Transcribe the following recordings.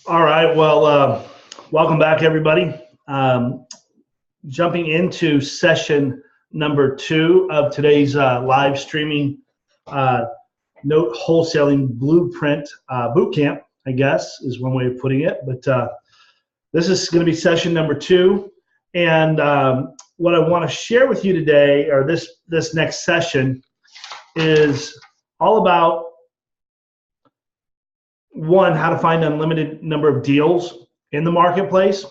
All right. Well, welcome back, everybody. Um, Jumping into session number 2 of today's live streaming uh, note wholesaling blueprint boot camp, I guess is one way of putting it. But this is going to be session number 2. And what I want to share with you today, or this next session, is all about one, how to find an unlimited number of deals in the marketplace,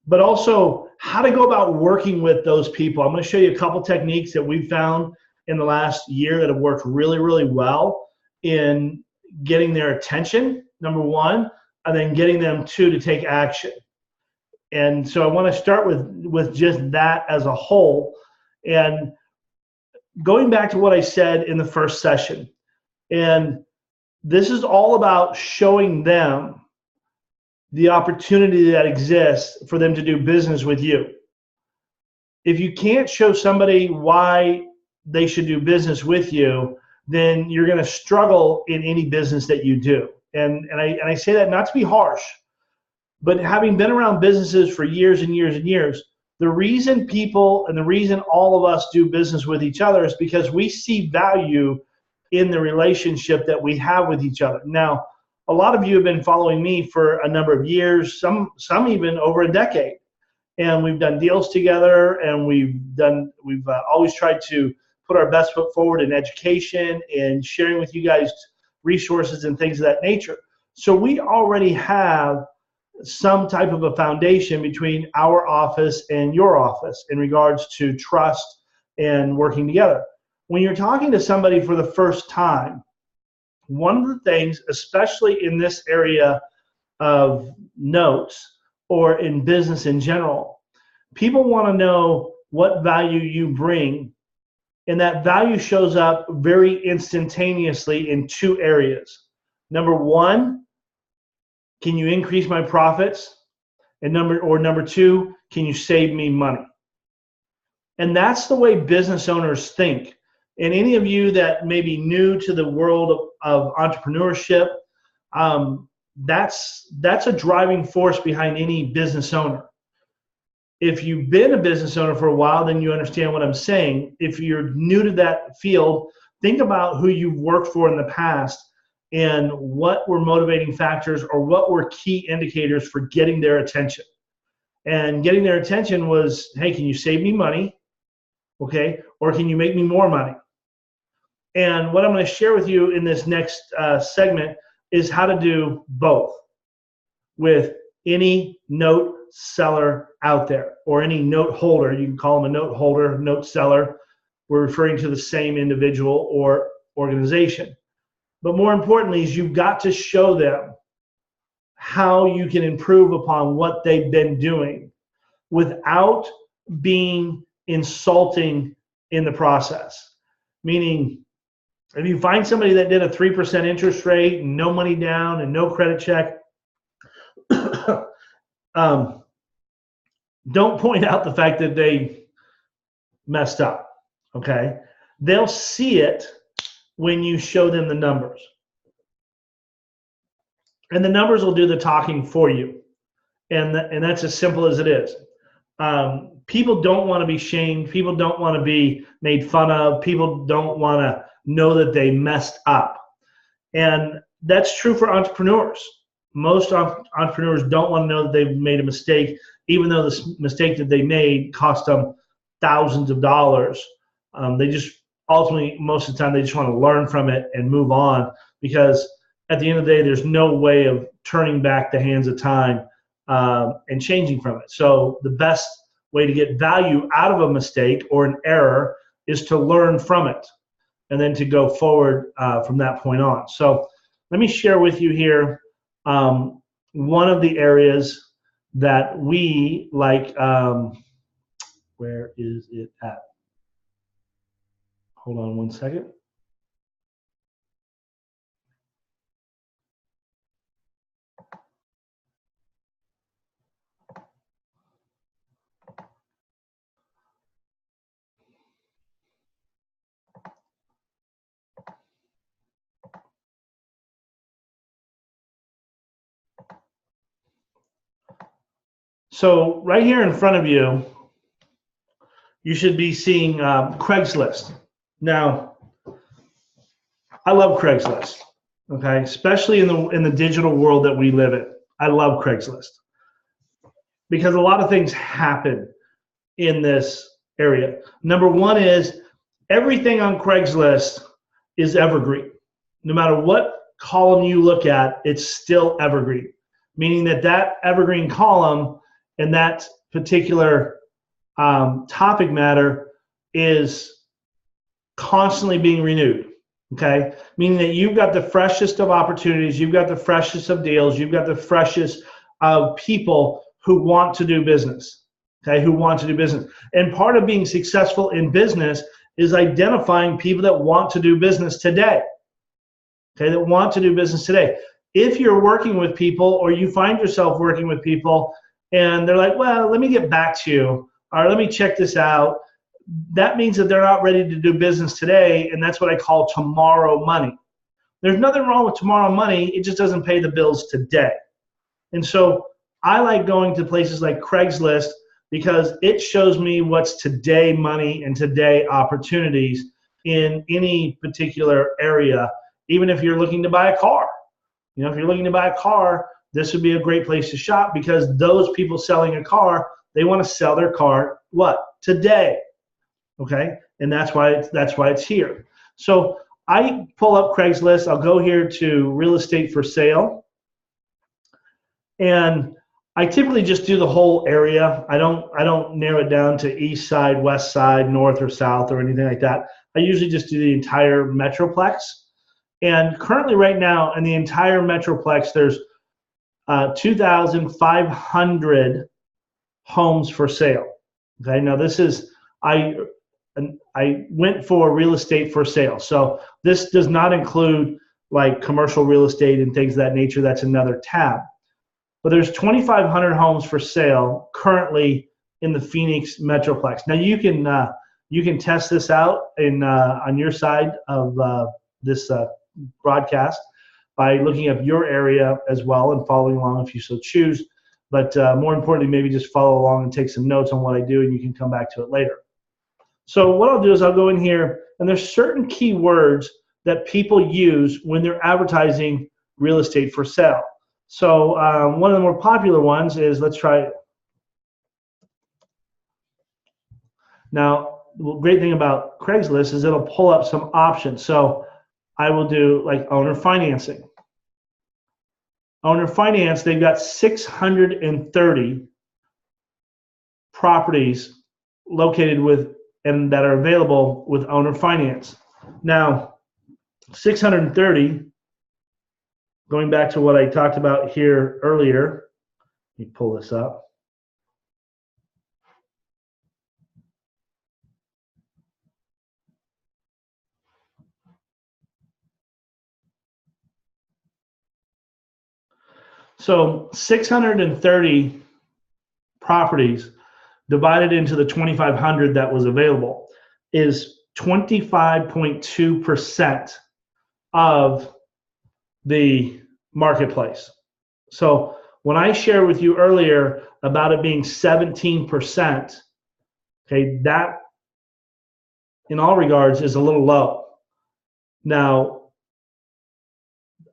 but also how to go about working with those people. I'm going to show you a couple techniques that we've found in the last year that have worked really, really well in getting their attention, number one, and then getting them to take action. And so I want to start with just that as a whole. And going back to what I said in the first session, and this is all about showing them the opportunity that exists for them to do business with you. If you can't show somebody why they should do business with you, then you're going to struggle in any business that you do. And I say that not to be harsh, but having been around businesses for years and years and years, the reason people and the reason all of us do business with each other is because we see value in the relationship that we have with each other. Now, a lot of you have been following me for a number of years, some even over a decade, and we've done deals together, and we've always tried to put our best foot forward in education and sharing with you guys resources and things of that nature. So we already have some type of a foundation between our office and your office in regards to trust and working together. When you're talking to somebody for the first time, one of the things, especially in this area of notes or in business in general, people want to know what value you bring. And that value shows up very instantaneously in 2 areas. Number one, can you increase my profits? And number 2, can you save me money? And that's the way business owners think. And any of you that may be new to the world of entrepreneurship, that's a driving force behind any business owner. If you've been a business owner for a while, then you understand what I'm saying. If you're new to that field, think about who you've worked for in the past and what were motivating factors or what were key indicators for getting their attention. And getting their attention was, hey, can you save me money? Okay, or can you make me more money? And what I'm going to share with you in this next segment is how to do both with any note seller out there, or any note holder. You can call them a note holder, note seller. We're referring to the same individual or organization. But more importantly is you've got to show them how you can improve upon what they've been doing without being insulting in the process. Meaning, if you find somebody that did a 3% interest rate and no money down and no credit check, don't point out the fact that they messed up, okay? They'll see it when you show them the numbers. And the numbers will do the talking for you. And that's as simple as it is. People don't want to be shamed. People don't want to be made fun of. People don't want to know that they messed up. And that's true for entrepreneurs. Most entrepreneurs don't want to know that they've made a mistake, even though the mistake that they made cost them thousands of dollars. They just ultimately, most of the time, they just want to learn from it and move on, because at the end of the day, there's no way of turning back the hands of time and changing from it. So the best way to get value out of a mistake or an error is to learn from it and then to go forward from that point on. So let me share with you here one of the areas that we like. Where is it at? Hold on one second. So right here in front of you, you should be seeing Craigslist. Now, I love Craigslist, okay? Especially in the digital world that we live in. I love Craigslist because a lot of things happen in this area. Number one is everything on Craigslist is evergreen. No matter what column you look at, it's still evergreen, meaning that evergreen column and that particular topic matter is constantly being renewed, okay? Meaning that you've got the freshest of opportunities, you've got the freshest of deals, you've got the freshest of people who want to do business, okay, who want to do business. And part of being successful in business is identifying people that want to do business today, okay, that want to do business today. If you're working with people or you find yourself working with people and they're like, well, let me get back to you, or let me check this out, that means that they're not ready to do business today, and that's what I call tomorrow money. There's nothing wrong with tomorrow money, it just doesn't pay the bills today. And so I like going to places like Craigslist because it shows me what's today money and today opportunities in any particular area, even if you're looking to buy a car. You know, if you're looking to buy a car, this would be a great place to shop because those people selling a car, they want to sell their car, what? Today. Okay, and that's why it's here. So I pull up Craigslist. I'll go here to real estate for sale, and I typically just do the whole area. I don't narrow it down to east side, west side, north or south or anything like that. I usually just do the entire metroplex. And currently, right now, in the entire metroplex, there's 2,500 homes for sale. Okay, now this is I went for real estate for sale. So this does not include like commercial real estate and things of that nature. That's another tab. But there's 2,500 homes for sale currently in the Phoenix Metroplex. Now you can test this out on your side of this broadcast by looking up your area as well and following along if you so choose. But more importantly, maybe just follow along and take some notes on what I do, and you can come back to it later. So what I'll do is I'll go in here, and there's certain keywords that people use when they're advertising real estate for sale. So one of the more popular ones is, let's try it. Now, the great thing about Craigslist is it'll pull up some options. So I will do like owner financing. Owner finance, they've got 630 properties located with and that are available with owner finance. Now, 630, going back to what I talked about here earlier, let me pull this up. So 630 properties divided into the 2,500 that was available is 25.2% of the marketplace. So when I shared with you earlier about it being 17%, okay, that in all regards is a little low. Now,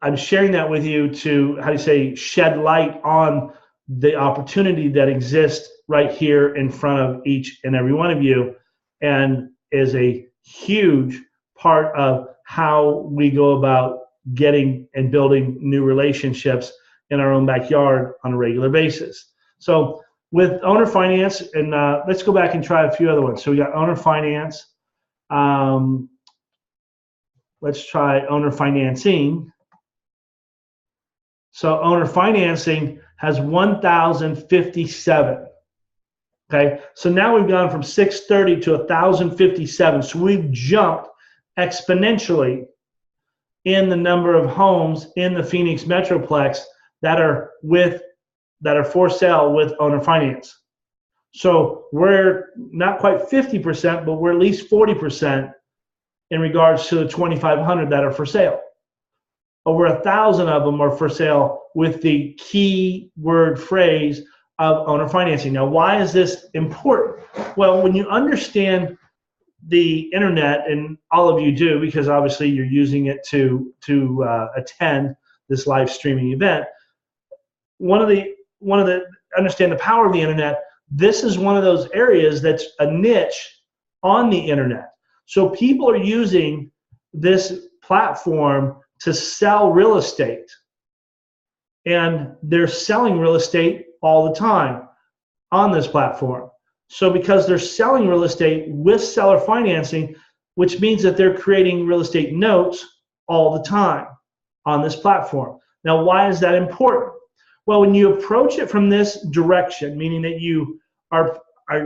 I'm sharing that with you to, how do you say, shed light on the opportunity that exists right here in front of each and every one of you, and is a huge part of how we go about getting and building new relationships in our own backyard on a regular basis. So with owner finance, and let's go back and try a few other ones. So we got owner finance. Let's try owner financing. So owner financing has 1,057. Okay, so now we've gone from 630 to 1,057. So we've jumped exponentially in the number of homes in the Phoenix Metroplex that are for sale with owner finance. So we're not quite 50%, but we're at least 40% in regards to the 2,500 that are for sale. Over 1,000 of them are for sale with the key word phrase of owner financing. Now, why is this important? Well, when you understand the internet, and all of you do, because obviously you're using it to attend this live streaming event. One of the understand the power of the internet. This is one of those areas that's a niche on the internet. So people are using this platform to sell real estate, and they're selling real estate all the time on this platform. So because they're selling real estate with seller financing, which means that they're creating real estate notes all the time on this platform. Now, why is that important? Well, when you approach it from this direction, meaning that you are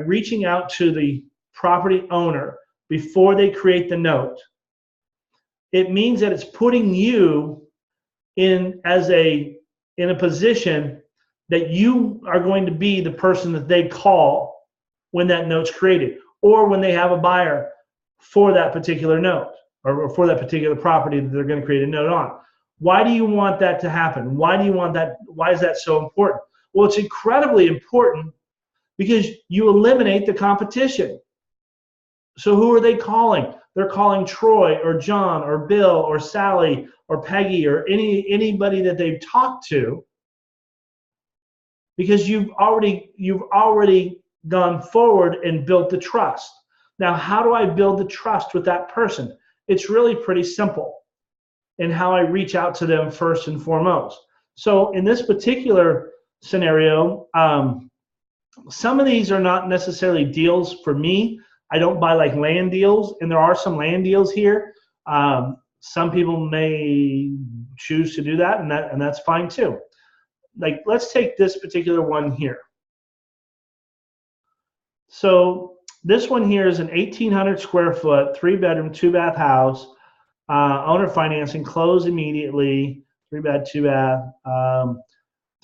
reaching out to the property owner before they create the note, it means that it's putting you in a position that you are going to be the person that they call when that note's created, or when they have a buyer for that particular note, or for that particular property that they're going to create a note on. Why do you want that to happen? Why do you want that? Why is that so important? Well, it's incredibly important because you eliminate the competition. So who are they calling? They're calling Troy or John or Bill or Sally or Peggy or anybody that they've talked to, because you've already gone forward and built the trust. Now, how do I build the trust with that person? It's really pretty simple in how I reach out to them first and foremost. So in this particular scenario, some of these are not necessarily deals for me. I don't buy like land deals, and there are some land deals here. Some people may choose to do that, and that's fine too. Like, let's take this particular one here. So this one here is an 1,800 square foot, 3-bedroom, 2-bath house, owner financing, close immediately, 3-bed, 2-bath,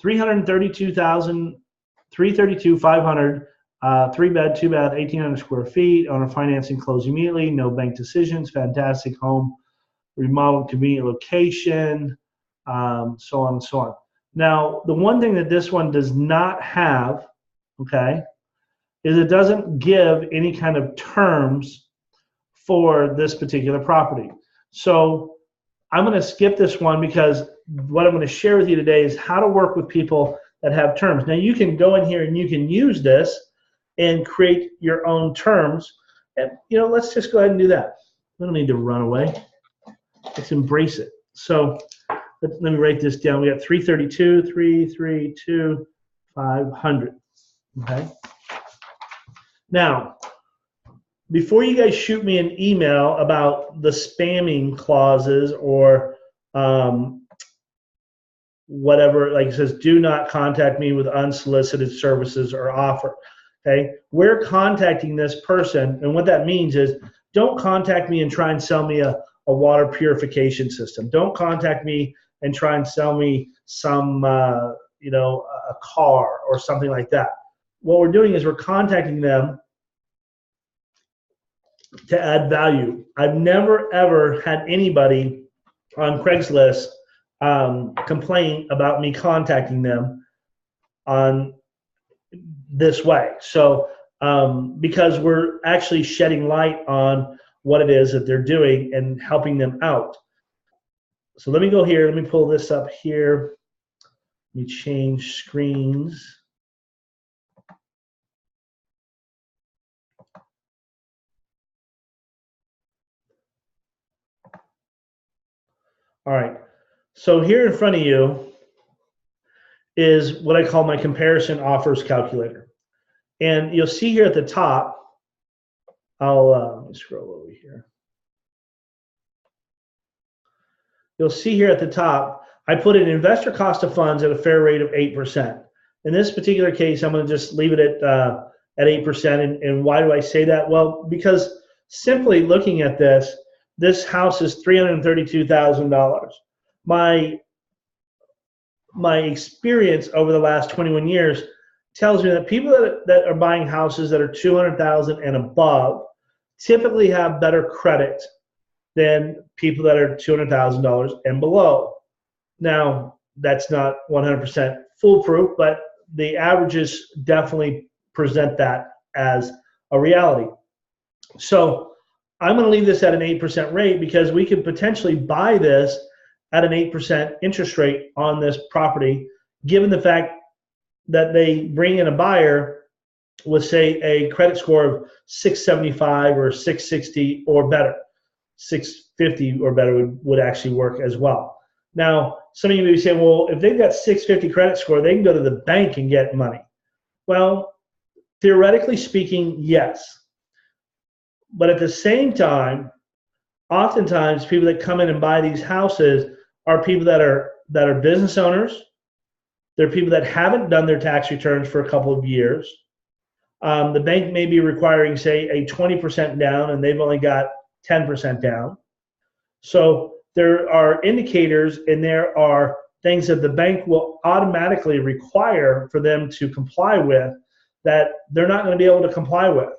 332,500, 3-bed, 2-bath, 1,800 square feet, owner financing, close immediately, no bank decisions, fantastic home, remodeled, convenient location, so on and so on. Now, the one thing that this one does not have, okay, is it doesn't give any kind of terms for this particular property. So I'm going to skip this one, because what I'm going to share with you today is how to work with people that have terms. Now, you can go in here and you can use this and create your own terms. And, let's just go ahead and do that. We don't need to run away. Let's embrace it. So let me write this down. We got 332, 500. Okay. Now, before you guys shoot me an email about the spamming clauses or whatever, like it says, do not contact me with unsolicited services or offer. Okay, we're contacting this person, and what that means is, don't contact me and try and sell me a water purification system. Don't contact me and try and sell me some a car or something like that. What we're doing is we're contacting them to add value. I've never ever had anybody on Craigslist complain about me contacting them on this way. So because we're actually shedding light on what it is that they're doing and helping them out. So let me go here. Let me pull this up here. Let me change screens. All right, so here in front of you is what I call my comparison offers calculator. And you'll see here at the top, let me scroll over here. You'll see here at the top, I put an investor cost of funds at a fair rate of 8%. In this particular case, I'm going to just leave it at 8%. And why do I say that? Well, because simply looking at this house is $332,000. My experience over the last 21 years tells me that people that are buying houses that are $200,000 and above typically have better credit than people that are $200,000 and below. Now, that's not 100% foolproof, but the averages definitely present that as a reality. So I'm going to leave this at an 8% rate because we could potentially buy this at an 8% interest rate on this property, given the fact that they bring in a buyer with, say, a credit score of 675 or 660 or better. 650 or better would actually work as well. Now, some of you may be saying, well, if they've got 650 credit score, they can go to the bank and get money. Well, theoretically speaking, yes. But at the same time, oftentimes people that come in and buy these houses are people that are business owners. They're people that haven't done their tax returns for a couple of years. The bank may be requiring, say, a 20% down, and they've only got 10% down. So there are indicators and there are things that the bank will automatically require for them to comply with that they're not going to be able to comply with.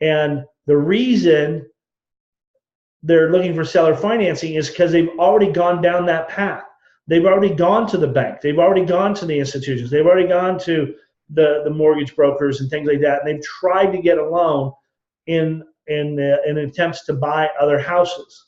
And the reason they're looking for seller financing is because they've already gone down that path. They've already gone to the bank. They've already gone to the institutions. They've already gone to the mortgage brokers and things like that. And they've tried to get a loan in attempts to buy other houses.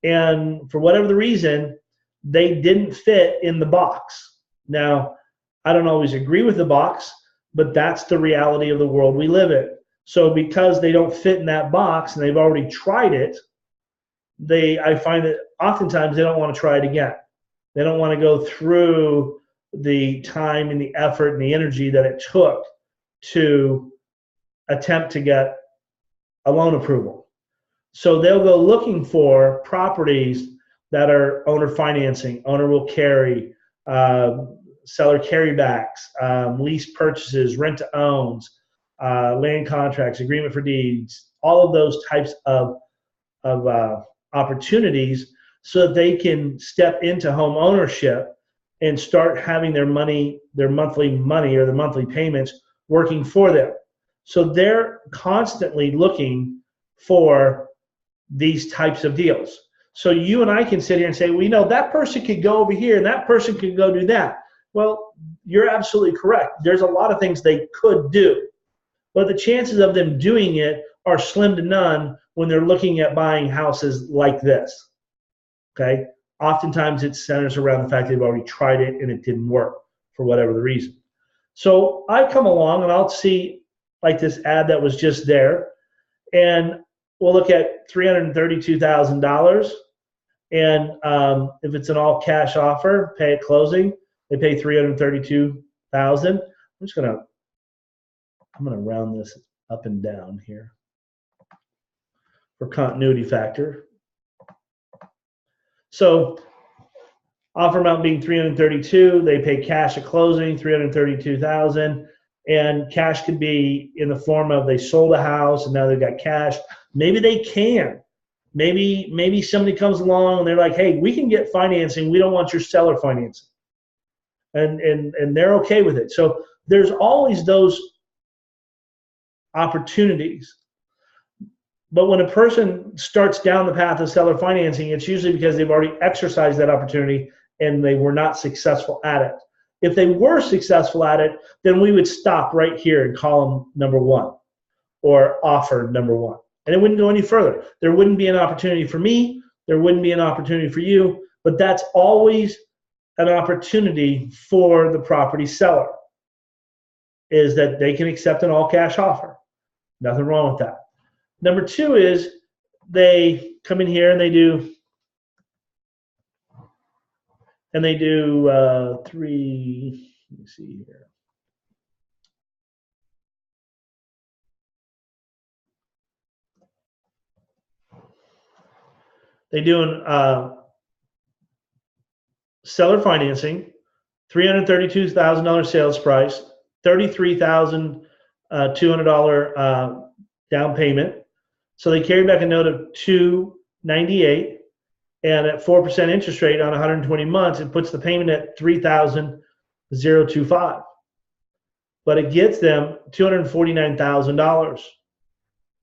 And for whatever the reason, they didn't fit in the box. Now, I don't always agree with the box, but that's the reality of the world we live in. So because they don't fit in that box and they've already tried it, I find that oftentimes they don't want to try it again. They don't want to go through the time and the effort and the energy that it took to attempt to get a loan approval. So they'll go looking for properties that are owner financing, owner will carry, seller carrybacks, lease purchases, rent to owns, land contracts, agreement for deeds, all of those types of opportunities so that they can step into home ownership and start having their money, their monthly money or the monthly payments working for them. So they're constantly looking for these types of deals. So you and I can sit here and say, well, you know, that person could go over here and that person could go do that. Well, you're absolutely correct. There's a lot of things they could do, but the chances of them doing it are slim to none when they're looking at buying houses like this. Okay? Oftentimes it centers around the fact they've already tried it and it didn't work for whatever the reason. So I come along and I'll see like this ad that was just there, and we'll look at $332,000. And if it's an all cash offer, pay at closing, they pay $332,000. I'm gonna round this up and down here for continuity factor. So offer amount being $332,000, they pay cash at closing, $332,000, and cash could be in the form of they sold a house and now they've got cash. Maybe they can. Maybe somebody comes along and they're like, hey, we can get financing. We don't want your seller financing. And they're okay with it. So there's always those opportunities. But when a person starts down the path of seller financing, it's usually because they've already exercised that opportunity and they were not successful at it. If they were successful at it, then we would stop right here in column number 1 or offer number 1. And it wouldn't go any further. There wouldn't be an opportunity for me. There wouldn't be an opportunity for you. But that's always an opportunity for the property seller, is that they can accept an all-cash offer. Nothing wrong with that. Number 2 is they come in here and they do three. Let me see here. They do seller financing, $332,000 sales price, $33,200 down payment. So they carry back a note of $298, and at 4% interest rate on 120 months, it puts the payment at $3,025. But it gets them $249,000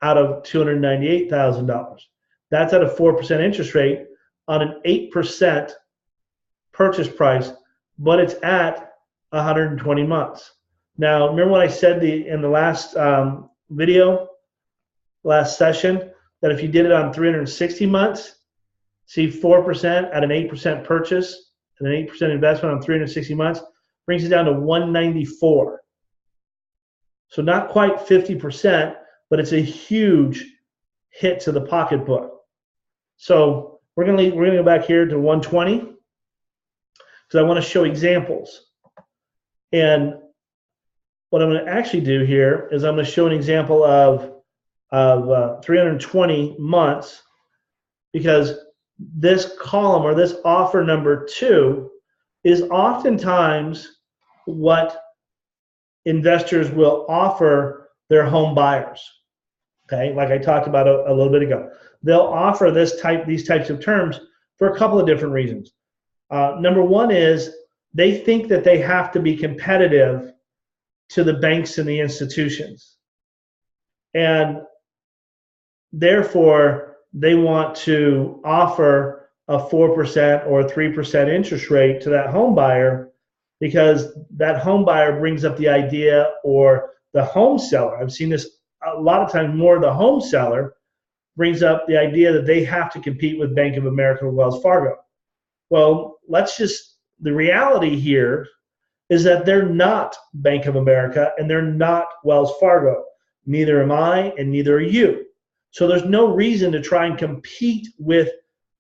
out of $298,000. That's at a 4% interest rate on an 8% purchase price, but it's at 120 months. Now, remember what I said in the last video, last session, that if you did it on 360 months, see 4% at an 8% purchase and an 8% investment on 360 months brings it down to 194. So not quite 50%, but it's a huge hit to the pocketbook. So we're gonna go back here to 120 because I want to show examples. And what I'm going to actually do here is I'm going to show an example of 320 months, because this column, or this offer number 2, is oftentimes what investors will offer their home buyers. Okay, like I talked about a little bit ago, they'll offer these types of terms for a couple of different reasons. Number one is they think that they have to be competitive to the banks and the institutions, and therefore they want to offer a 4% or a 3% interest rate to that home buyer, because that home buyer brings up the idea, or the home seller, I've seen this a lot of times more, the home seller brings up the idea that they have to compete with Bank of America or Wells Fargo. Well, the reality here is that they're not Bank of America and they're not Wells Fargo. Neither am I and neither are you. So there's no reason to try and compete with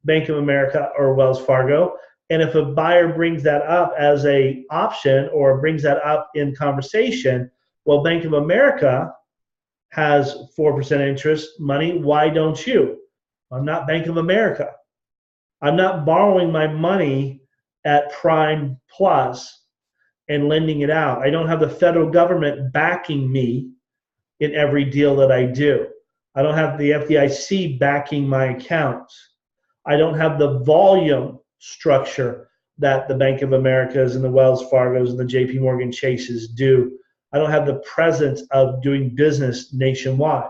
Bank of America or Wells Fargo. And if a buyer brings that up as an option or brings that up in conversation, well, Bank of America has 4% interest money, why don't you? I'm not Bank of America. I'm not borrowing my money at Prime Plus and lending it out. I don't have the federal government backing me in every deal that I do. I don't have the FDIC backing my accounts. I don't have the volume structure that the Bank of Americas and the Wells Fargos and the JP Morgan Chases do. I don't have the presence of doing business nationwide.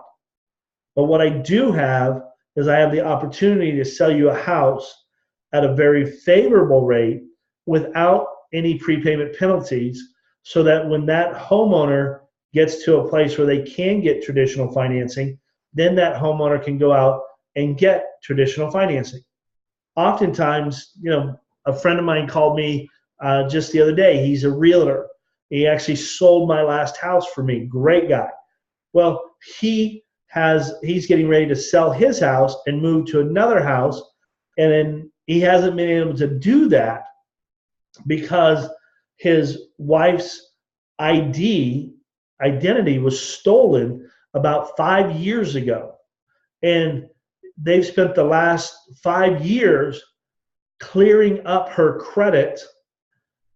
But what I do have is I have the opportunity to sell you a house at a very favorable rate without any prepayment penalties, so that when that homeowner gets to a place where they can get traditional financing, then that homeowner can go out and get traditional financing. Oftentimes, a friend of mine called me just the other day. He's a realtor. He actually sold my last house for me. Great guy. Well, he's getting ready to sell his house and move to another house, and then he hasn't been able to do that because his wife's identity was stolen about 5 years ago. And they've spent the last 5 years clearing up her credit,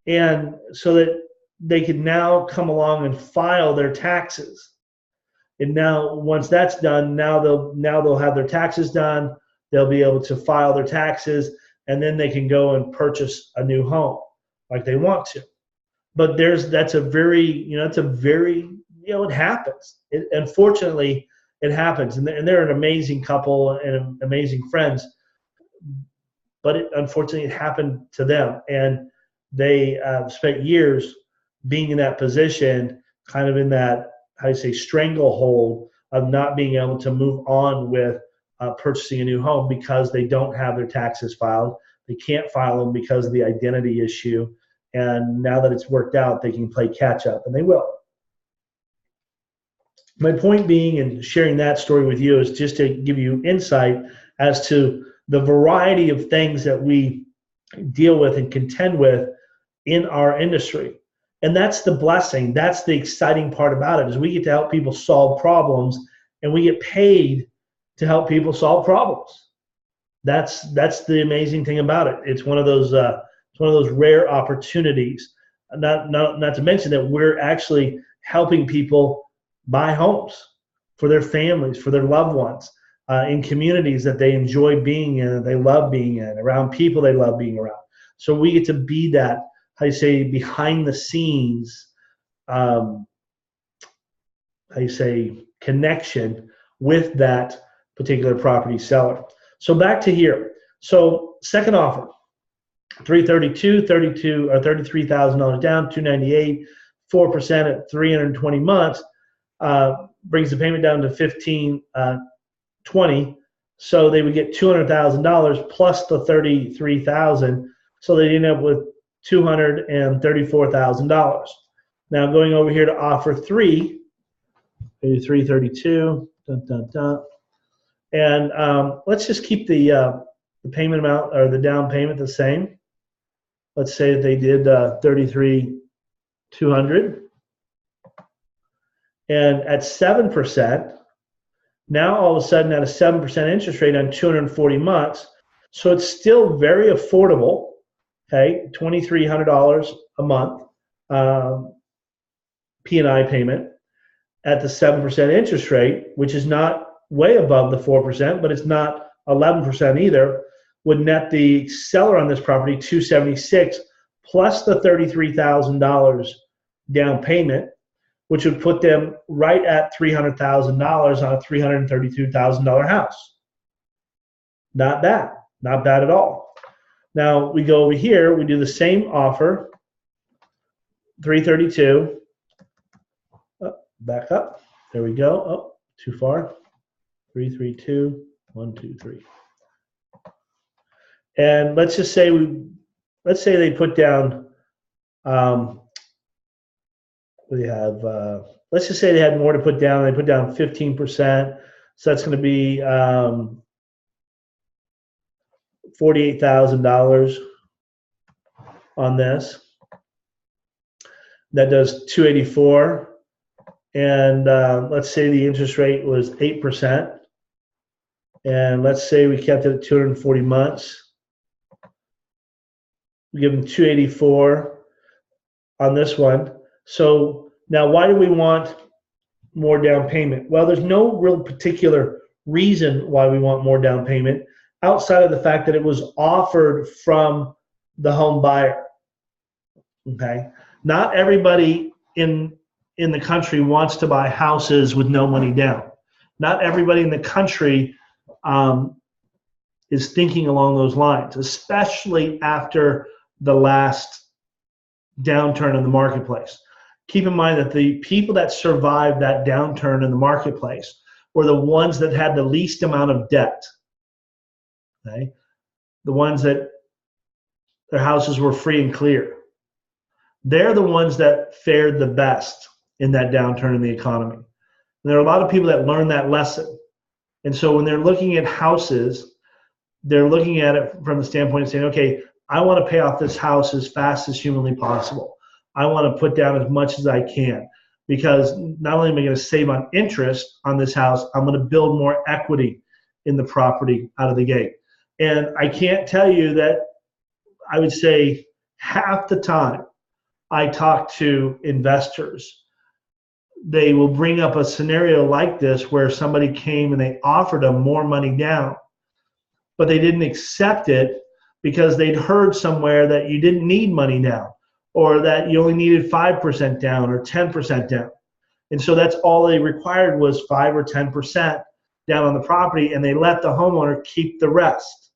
and so that they can now come along and file their taxes. And now, once that's done, now they'll have their taxes done. They'll be able to file their taxes, and then they can go and purchase a new home like they want to. But it happens. Unfortunately, it happens, and they're an amazing couple and amazing friends. But unfortunately, it happened to them, and they spent years being in that position, kind of in that, stranglehold of not being able to move on with purchasing a new home because they don't have their taxes filed. They can't file them because of the identity issue. And now that it's worked out, they can play catch up, and they will. My point being, and sharing that story with you, is just to give you insight as to the variety of things that we deal with and contend with in our industry. And that's the blessing. That's the exciting part about it, is we get to help people solve problems, and we get paid to help people solve problems. That's the amazing thing about it. It's one of those rare opportunities. Not to mention that we're actually helping people buy homes for their families, for their loved ones, in communities that they enjoy being in, that they love being in, around people they love being around. So we get to be that, behind the scenes, connection with that particular property seller. So back to here. So second offer. $332, or $33,000 down, 298, 4% at 320 months, brings the payment down to 1520. So they would get $200,000 plus the 33,000. So they end up with $234,000. Now going over here to offer three, maybe 332, dun, dun, dun. And let's just keep the payment amount or the down payment the same. Let's say that they did 33,200, and at 7%. Now all of a sudden at a 7% interest rate on 240 months, so it's still very affordable. Okay, $2,300 a month P&I payment at the 7% interest rate, which is not way above the 4%, but it's not 11% either, would net the seller on this property $276 plus the $33,000 down payment, which would put them right at $300,000 on a $332,000 house. Not bad, not bad at all. Now we go over here, we do the same offer, 332. Back up. There we go. Oh, too far. 332, 1, 2, 3. And let's just say they put down. We have. Let's just say they had more to put down. They put down 15%. So that's going to be $48,000 on this. That does 284. And let's say the interest rate was 8%. And let's say we kept it at 240 months. We give them 284 on this one. So now why do we want more down payment? Well, there's no real particular reason why we want more down payment outside of the fact that it was offered from the home buyer. Okay? Not everybody in the country wants to buy houses with no money down. Not everybody in the country is thinking along those lines, especially after the last downturn in the marketplace. Keep in mind that the people that survived that downturn in the marketplace were the ones that had the least amount of debt. Okay? The ones that their houses were free and clear. They're the ones that fared the best in that downturn in the economy. And there are a lot of people that learn that lesson. And so when they're looking at houses, they're looking at it from the standpoint of saying, okay, I want to pay off this house as fast as humanly possible. I want to put down as much as I can, because not only am I going to save on interest on this house, I'm going to build more equity in the property out of the gate. And I can't tell you that I would say half the time I talk to investors, they will bring up a scenario like this where somebody came and they offered them more money down, but they didn't accept it because they'd heard somewhere that you didn't need money down, or that you only needed 5% down or 10% down. And so that's all they required was 5 or 10% down on the property, and they let the homeowner keep the rest.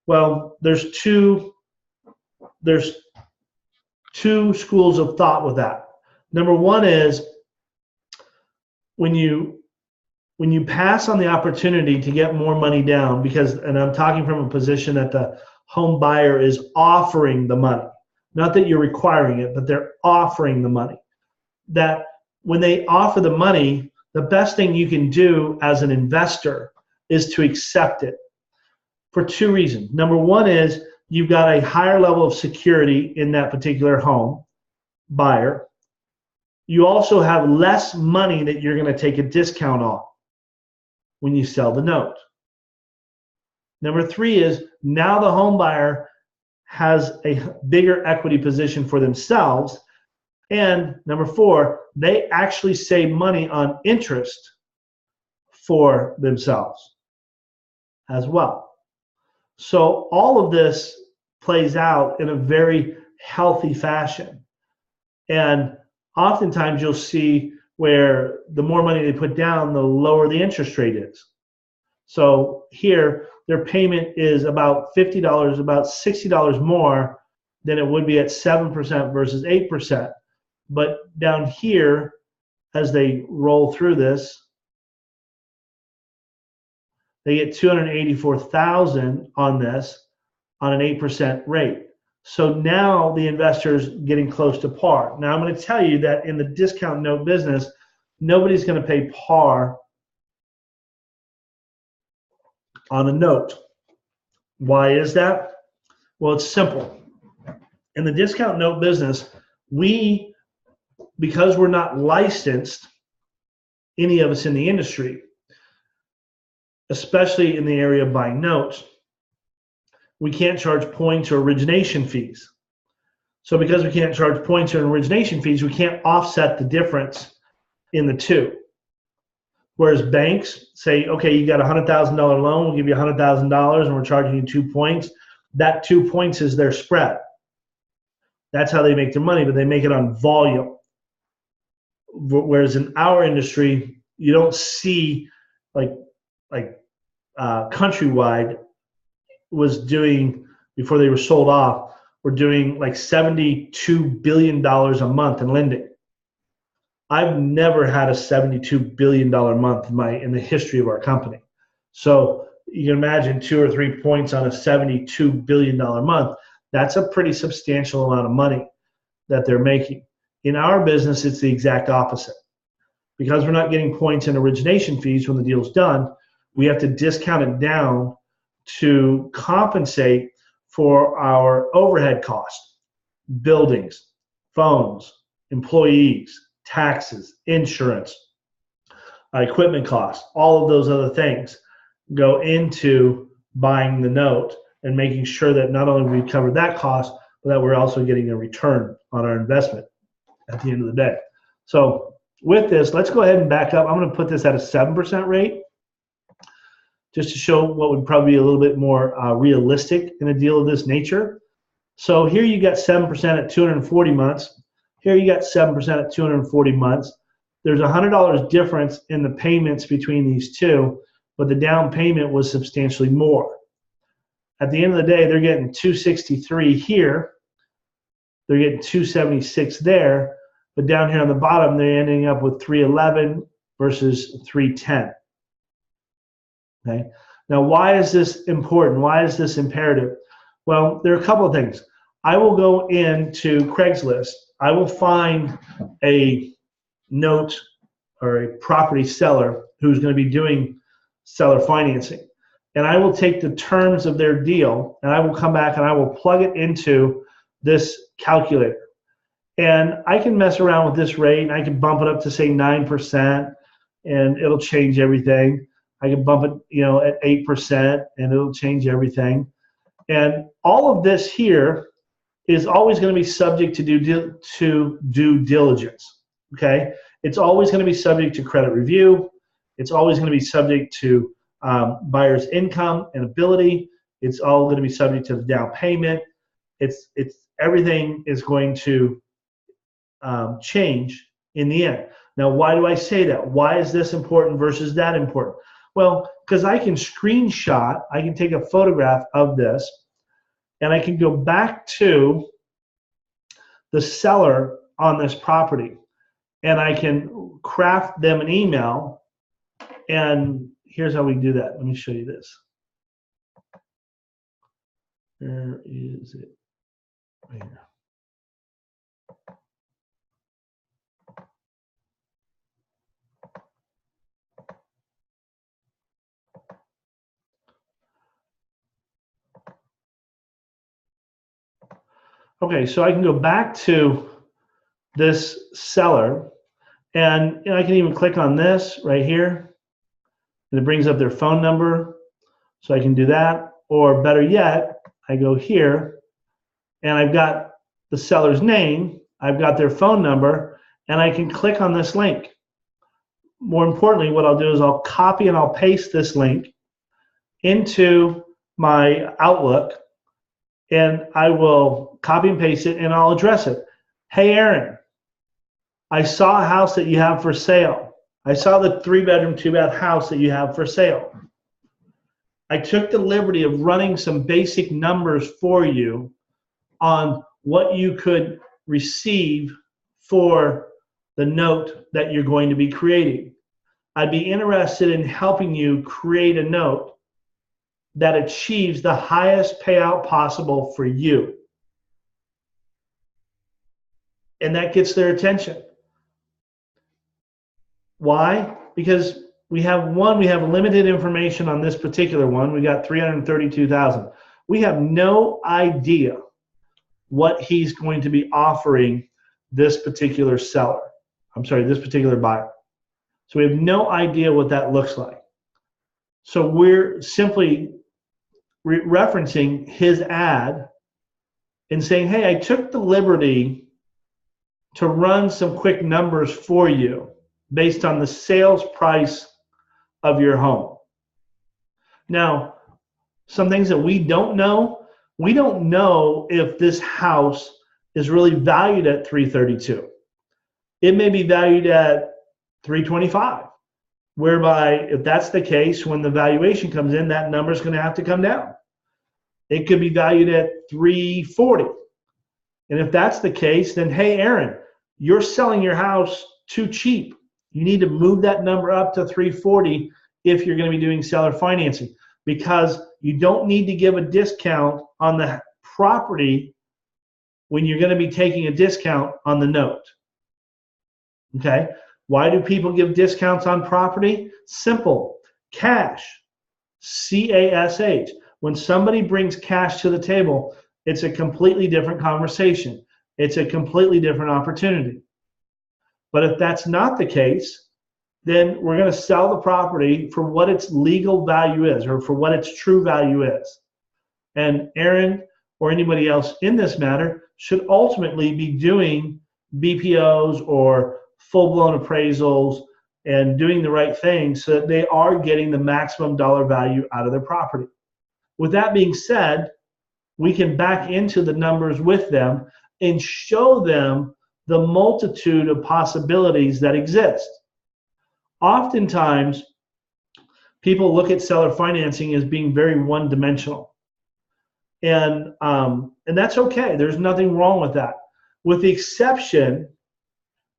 Well, there's two schools of thought with that. Number one is when you pass on the opportunity to get more money down, because, and I'm talking from a position that the home buyer is offering the money, not that you're requiring it, but they're offering the money. That when they offer the money, the best thing you can do as an investor is to accept it for two reasons. Number one is you've got a higher level of security in that particular home buyer. You also have less money that you're going to take a discount on when you sell the note. Number three is now the home buyer has a bigger equity position for themselves. And number four, they actually save money on interest for themselves as well. So all of this plays out in a very healthy fashion. And oftentimes you'll see where the more money they put down, the lower the interest rate is. So here their payment is about $50, about $60 more than it would be at 7% versus 8%. But down here, as they roll through this, they get $284,000 on this on an 8% rate. So now the investor's getting close to par. Now I'm going to tell you that in the discount note business, nobody's going to pay par on a note. Why is that? Well, it's simple. In the discount note business, because we're not licensed, any of us in the industry, especially in the area of buying notes, we can't charge points or origination fees. So because we can't charge points or origination fees, we can't offset the difference in the two. Whereas banks say, okay, you got a $100,000 loan, we'll give you $100,000 and we're charging you 2 points. That 2 points is their spread. That's how they make their money, but they make it on volume. Whereas in our industry, you don't see like Countrywide was doing, before they were sold off, were doing like $72 billion a month in lending. I've never had a $72 billion month in the history of our company. So you can imagine 2 or 3 points on a $72 billion month. That's a pretty substantial amount of money that they're making. In our business, it's the exact opposite. Because we're not getting points and origination fees when the deal's done, we have to discount it down to compensate for our overhead costs, buildings, phones, employees, taxes, insurance, equipment costs. All of those other things go into buying the note and making sure that not only we cover that cost, but that we're also getting a return on our investment at the end of the day. So with this, let's go ahead and back up. I'm going to put this at a 7% rate just to show what would probably be a little bit more realistic in a deal of this nature. So here you got 7% at 240 months. Here you got 7% at 240 months. There's $100 difference in the payments between these two, but the down payment was substantially more. At the end of the day, they're getting 263 here. They're getting 276 there, but down here on the bottom, they're ending up with 311 versus 310. Okay. Now, why is this important? Why is this imperative? Well, there are a couple of things. I will go into Craigslist. I will find a note or a property seller who's going to be doing seller financing. And I will take the terms of their deal and I will come back and I will plug it into this calculator. And I can mess around with this rate and I can bump it up to say 9% and it'll change everything. I can bump it, at 8% and it'll change everything. And all of this here is always going to be subject to due diligence. Okay, it's always going to be subject to credit review. It's always going to be subject to buyer's income and ability. It's all going to be subject to the down payment. It's everything is going to change in the end. Now, why do I say that? Why is this important versus that important? Well, because I can screenshot, I can take a photograph of this, and I can go back to the seller on this property, and I can craft them an email, and here's how we do that. Let me show you this. Where is it? Right here. Okay, so I can go back to this seller, and I can even click on this right here, and it brings up their phone number, so I can do that. Or better yet, I go here, and I've got the seller's name, I've got their phone number, and I can click on this link. More importantly, what I'll do is I'll copy and I'll paste this link into my Outlook, and I will copy and paste it and I'll address it. Hey, Aaron, I saw a house that you have for sale. I saw the 3-bedroom, 2-bath house that you have for sale. I took the liberty of running some basic numbers for you on what you could receive for the note that you're going to be creating. I'd be interested in helping you create a note that achieves the highest payout possible for you. And that gets their attention. Why? Because we have limited information on this particular one. We got 332,000. We have no idea what he's going to be offering this particular seller. This particular buyer. So we have no idea what that looks like. So we're simply referencing his ad and saying, hey, I took the liberty to run some quick numbers for you based on the sales price of your home. Now, some things that we don't know if this house is really valued at 332. It may be valued at 325, whereby if that's the case, when the valuation comes in, that number is going to have to come down. It could be valued at 340. And if that's the case, then hey, Aaron, you're selling your house too cheap. You need to move that number up to 340 if you're going to be doing seller financing, because you don't need to give a discount on the property when you're going to be taking a discount on the note. Okay? Why do people give discounts on property? Simple. Cash. C-A-S-H. When somebody brings cash to the table, it's a completely different conversation. It's a completely different opportunity. But if that's not the case, then we're going to sell the property for what its legal value is, or for what its true value is. And Aaron or anybody else in this matter should ultimately be doing BPOs or full-blown appraisals and doing the right thing so that they are getting the maximum dollar value out of their property. With that being said, we can back into the numbers with them and show them the multitude of possibilities that exist. Oftentimes, people look at seller financing as being very one-dimensional. And that's okay. There's nothing wrong with that, with the exception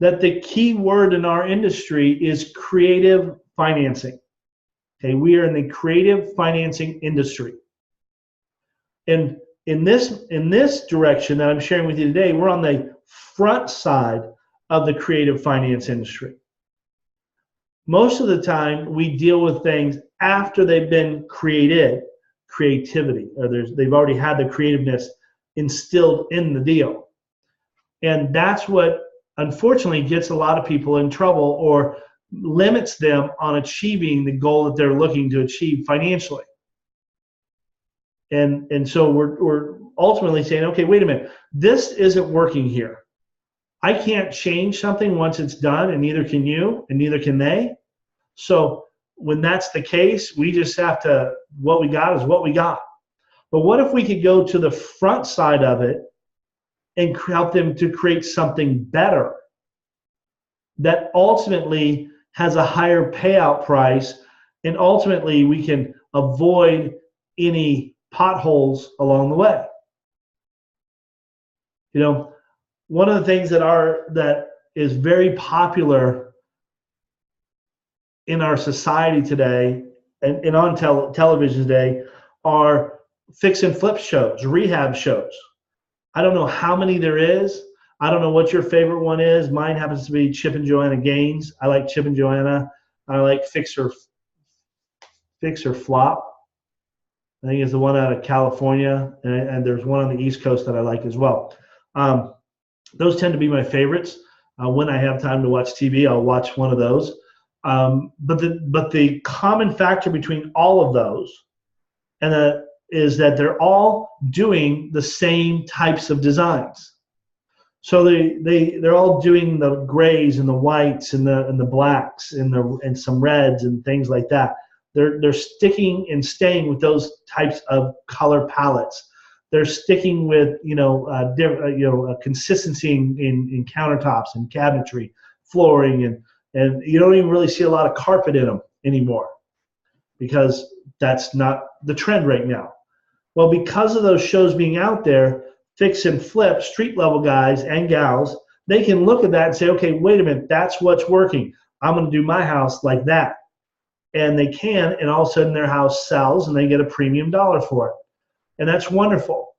that the key word in our industry is creative financing. Okay, we are in the creative financing industry. And in this direction that I'm sharing with you today, we're on the front side of the creative finance industry. Most of the time, we deal with things after they've been creativity, or they've already had the creativeness instilled in the deal. And that's what unfortunately gets a lot of people in trouble or limits them on achieving the goal that they're looking to achieve financially. And so we're ultimately saying, okay, wait a minute, this isn't working here. I can't change something once it's done, and neither can you, and neither can they. So when that's the case, we just have to, what we got is what we got. But what if we could go to the front side of it and help them to create something better that ultimately has a higher payout price, and ultimately we can avoid any potholes along the way. You know, one of the things that is very popular in our society today and on television today are fix and flip shows, rehab shows. I don't know how many there is. I don't know what your favorite one is. Mine happens to be Chip and Joanna Gaines. I like Chip and Joanna. I like Fix or Flop. I think it's the one out of California, and there's one on the East Coast that I like as well. Those tend to be my favorites. When I have time to watch TV, I'll watch one of those. But the common factor between all of those is that they're all doing the same types of designs. So they're all doing the grays and the whites and the blacks and some reds and things like that. They're sticking and staying with those types of color palettes. They're sticking with consistency in countertops and cabinetry, flooring, and you don't even really see a lot of carpet in them anymore. because that's not the trend right now. Well, because of those shows being out there, fix and flip, street level guys and gals, they can look at that and say, okay, wait a minute, that's what's working. I'm going to do my house like that. And they can, and all of a sudden their house sells and they get a premium dollar for it. And that's wonderful.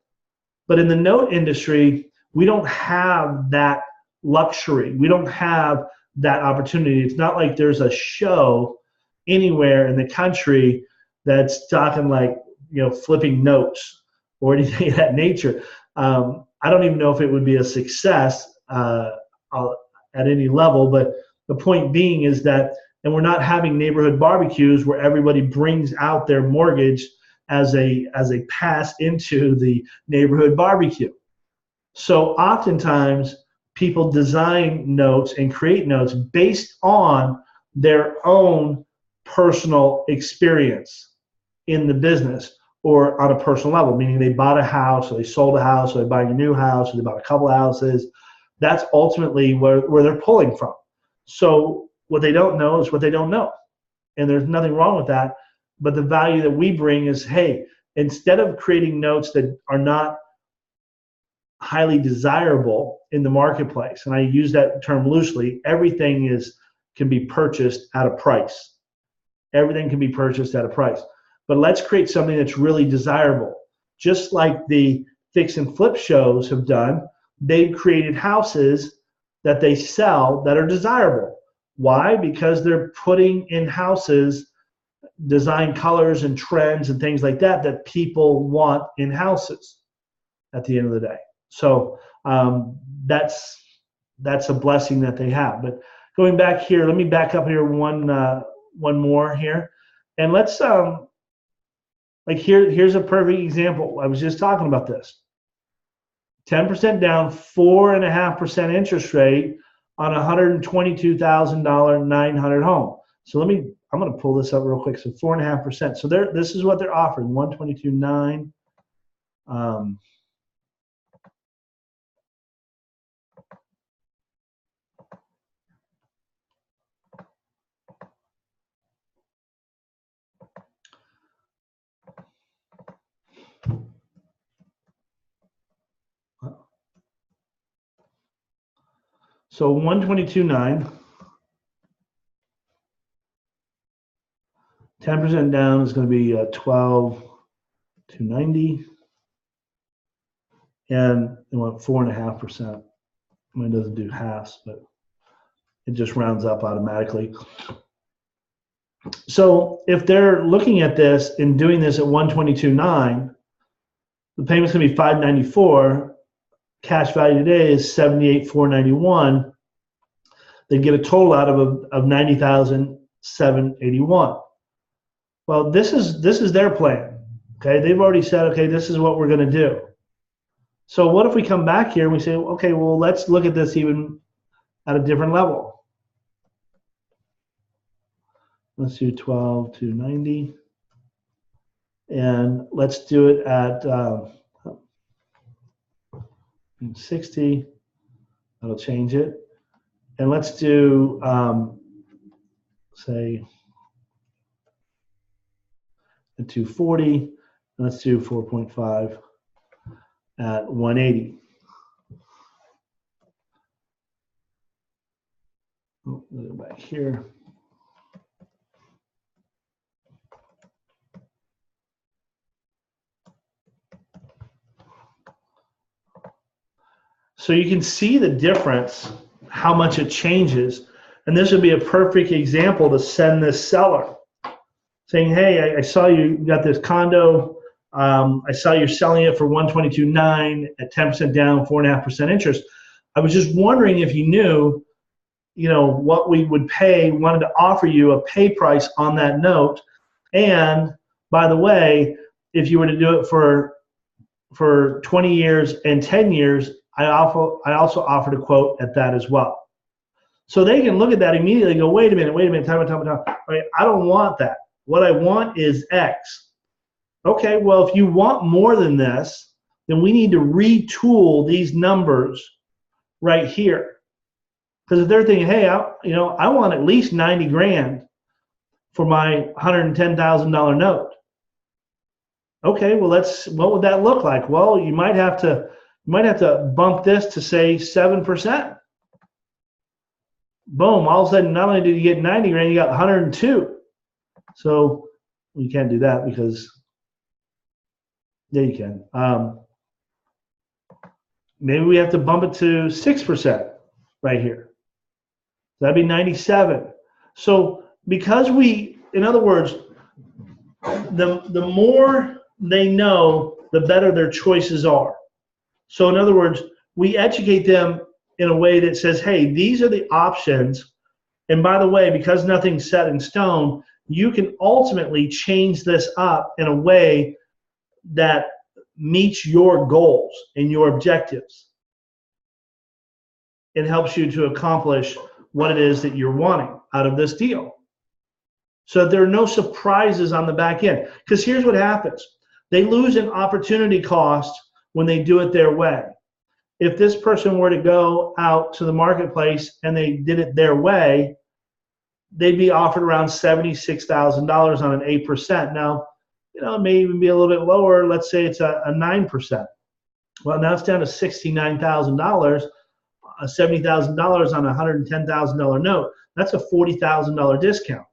But in the note industry, we don't have that luxury. We don't have that opportunity. It's not like there's a show anywhere in the country that's talking like, flipping notes or anything of that nature. I don't even know if it would be a success at any level, but the point being is that, and we're not having neighborhood barbecues where everybody brings out their mortgage as a pass into the neighborhood barbecue. So oftentimes people design notes and create notes based on their own personal experience in the business or on a personal level, meaning they bought a house or they sold a house or they're buying a new house or they bought a couple of houses. That's ultimately where they're pulling from. So what they don't know is what they don't know. And there's nothing wrong with that. But the value that we bring is, hey, instead of creating notes that are not highly desirable in the marketplace, and I use that term loosely, everything can be purchased at a price. Everything can be purchased at a price. But let's create something that's really desirable. Just like the fix and flip shows have done, they've created houses that they sell that are desirable. Why? Because they're putting in houses design colors and trends and things like that people want in houses at the end of the day. So that's a blessing that they have. But going back here, let me back up here one more here, and let's here's a perfect example. I was just talking about this. 10% down, 4.5% interest rate on a $122,000 900 home. So I'm going to pull this up real quick. So 4.5%. So this is what they're offering, 122.9. So 122.9. 10% down is going to be 12,290, and they want 4.5%. I mean, it doesn't do halves, but it just rounds up automatically. So if they're looking at this and doing this at 122.9, the payment's going to be 594. Cash value today is 78,491. They get a total out of 90,781. Well, this is their plan. Okay, they've already said, okay, this is what we're going to do. So what if we come back here and we say, okay, well, let's look at this even at a different level. Let's do 12,290, and let's do it at 60. That'll change it, and let's do say a 240, and let's do 4.5 at 180. Oh, go back here. So you can see the difference, how much it changes. And this would be a perfect example to send this seller, saying, hey, I saw you got this condo. I saw you're selling it for 122.9 at 10% down, 4.5% interest. I was just wondering if you knew, what we would pay, wanted to offer you a pay price on that note. And by the way, if you were to do it for 20 years and 10 years, I also offered a quote at that as well. So they can look at that immediately and go, wait a minute, time. Right, I don't want that. What I want is X. Okay, well, if you want more than this, then we need to retool these numbers right here. Because if they're thinking, hey, I want at least 90 grand for my $110,000 note. Okay, well, what would that look like? Well, you might have to bump this to say 7%. Boom, all of a sudden, not only did you get 90 grand, you got 102. So you can't do that because, yeah, you can. Maybe we have to bump it to 6% right here. That'd be 97. So because in other words, the more they know, the better their choices are. So in other words, we educate them in a way that says, hey, these are the options. And by the way, because nothing's set in stone, you can ultimately change this up in a way that meets your goals and your objectives. It helps you to accomplish what it is that you're wanting out of this deal. So there are no surprises on the back end. Because here's what happens. They lose an opportunity cost when they do it their way. If this person were to go out to the marketplace and they did it their way, they'd be offered around $76,000 on an 8%. Now, it may even be a little bit lower. Let's say it's a 9%. Well, now it's down to $69,000, $70,000 on a $110,000 note. That's a $40,000 discount.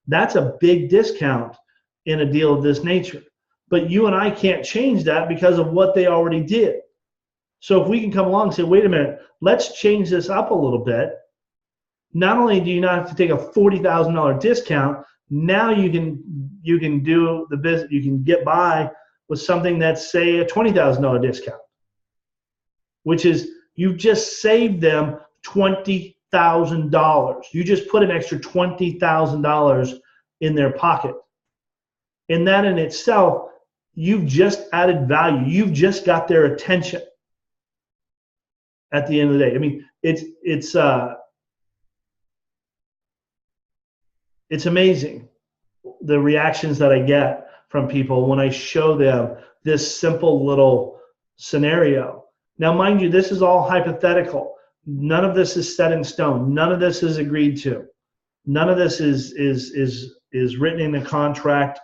That's a big discount in a deal of this nature. But you and I can't change that because of what they already did. So if we can come along and say, wait a minute, let's change this up a little bit. Not only do you not have to take a $40,000 discount, now you can do the business. You can get by with something that's, say, a $20,000 discount, which is you've just saved them $20,000. You just put an extra $20,000 in their pocket. And that in itself, you've just added value. You've just got their attention at the end of the day. I mean, it's amazing the reactions that I get from people when I show them this simple little scenario. Now, mind you, this is all hypothetical. None of this is set in stone. None of this is agreed to. None of this is written in a contract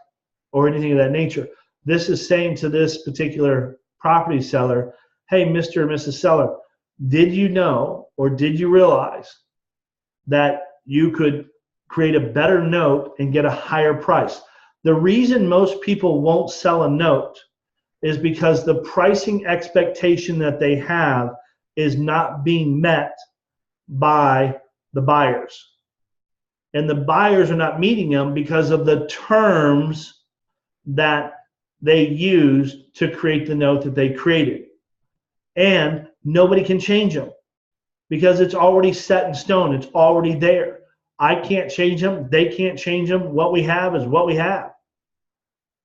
or anything of that nature. This is saying to this particular property seller, hey, Mr. and Mrs. Seller, did you know or did you realize that you could create a better note and get a higher price? The reason most people won't sell a note is because the pricing expectation that they have is not being met by the buyers. And the buyers are not meeting them because of the terms that they used to create the note that they created. And nobody can change them because it's already set in stone. It's already there. I can't change them. They can't change them. What we have is what we have.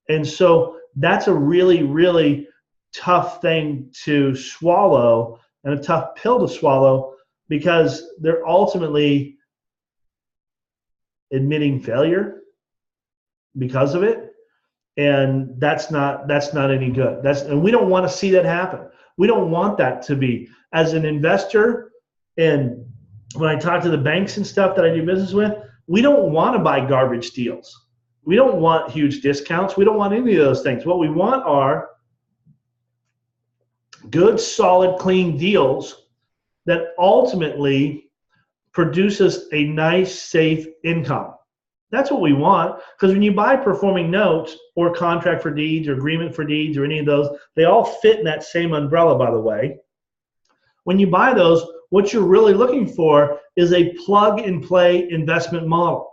And so that's a really, really tough thing to swallow and a tough pill to swallow because they're ultimately admitting failure because of it. And that's not any good. And we don't want to see that happen. We don't want that to be. As an investor, and when I talk to the banks and stuff that I do business with, we don't want to buy garbage deals. We don't want huge discounts. We don't want any of those things. What we want are good, solid, clean deals that ultimately produces a nice, safe income. That's what we want, because when you buy performing notes or contract for deeds or agreement for deeds or any of those, they all fit in that same umbrella, by the way. When you buy those, what you're really looking for is a plug-and-play investment model.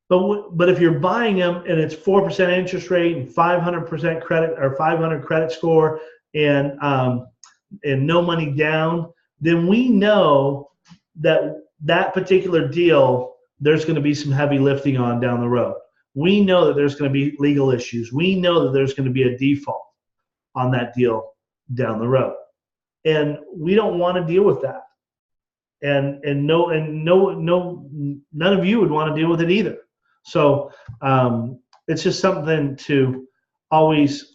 But if you're buying them and it's 4% interest rate and 500% credit or 500 credit score and no money down, then we know that particular deal, there's going to be some heavy lifting on down the road. We know that there's going to be legal issues. We know that there's going to be a default on that deal down the road. And we don't want to deal with that. And none of you would want to deal with it either. So it's just something to always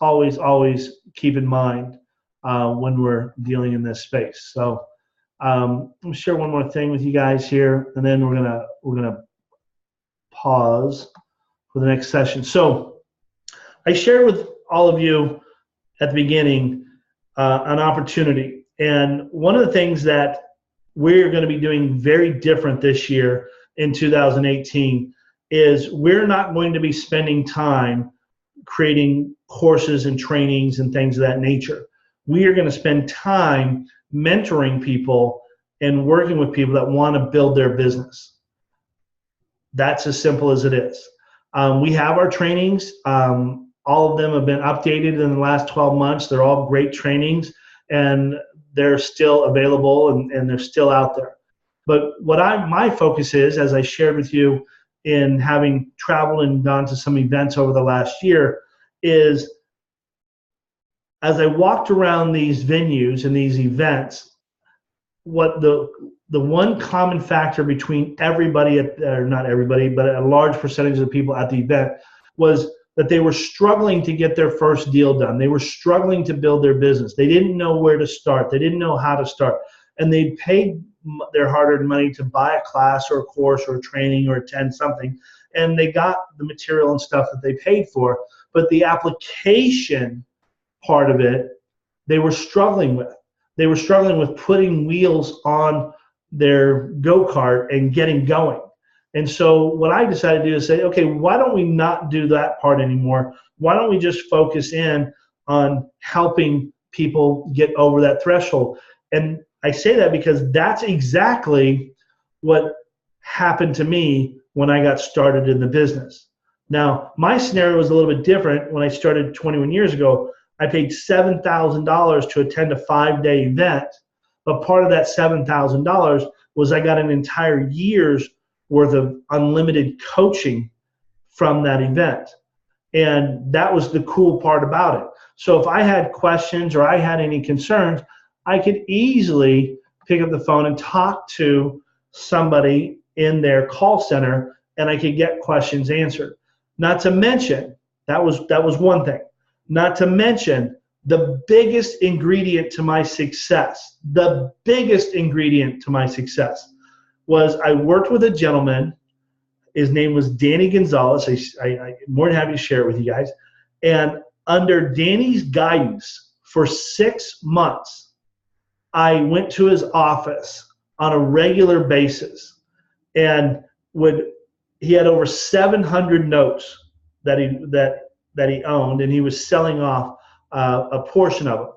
keep in mind when we're dealing in this space. So let me share one more thing with you guys here, and then we're gonna pause for the next session. So I shared with all of you at the beginning an opportunity. And one of the things that we're going to be doing very different this year in 2018 is we're not going to be spending time creating courses and trainings and things of that nature. We are going to spend time mentoring people and working with people that want to build their business. That's as simple as it is. We have our trainings. All of them have been updated in the last 12 months. They're all great trainings, and they're still available and they're still out there. But what my focus is, as I shared with you in having traveled and gone to some events over the last year, is as I walked around these venues and these events, what the one common factor between everybody, or not everybody, but a large percentage of the people at the event, was that they were struggling to get their first deal done. They were struggling to build their business. They didn't know where to start. They didn't know how to start. And they paid their hard-earned money to buy a class or a course or a training or attend something. And they got the material and stuff that they paid for. But the application part of it, they were struggling with. They were struggling with putting wheels on their go-kart and getting going. And so what I decided to do is say, okay, why don't we not do that part anymore? Why don't we just focus in on helping people get over that threshold? And I say that because that's exactly what happened to me when I got started in the business. Now, my scenario was a little bit different. When I started 21 years ago, I paid $7,000 to attend a 5-day event. But part of that $7,000 was I got an entire year's worth of unlimited coaching from that event. And that was the cool part about it. So if I had questions or I had any concerns, I could easily pick up the phone and talk to somebody in their call center, and I could get questions answered. Not to mention, that was one thing. Not to mention, the biggest ingredient to my success, was I worked with a gentleman. His name was Danny Gonzalez. I'm more than happy to share it with you guys. And under Danny's guidance for 6 months, I went to his office on a regular basis, and he had over 700 notes that he owned, and he was selling off a portion of them.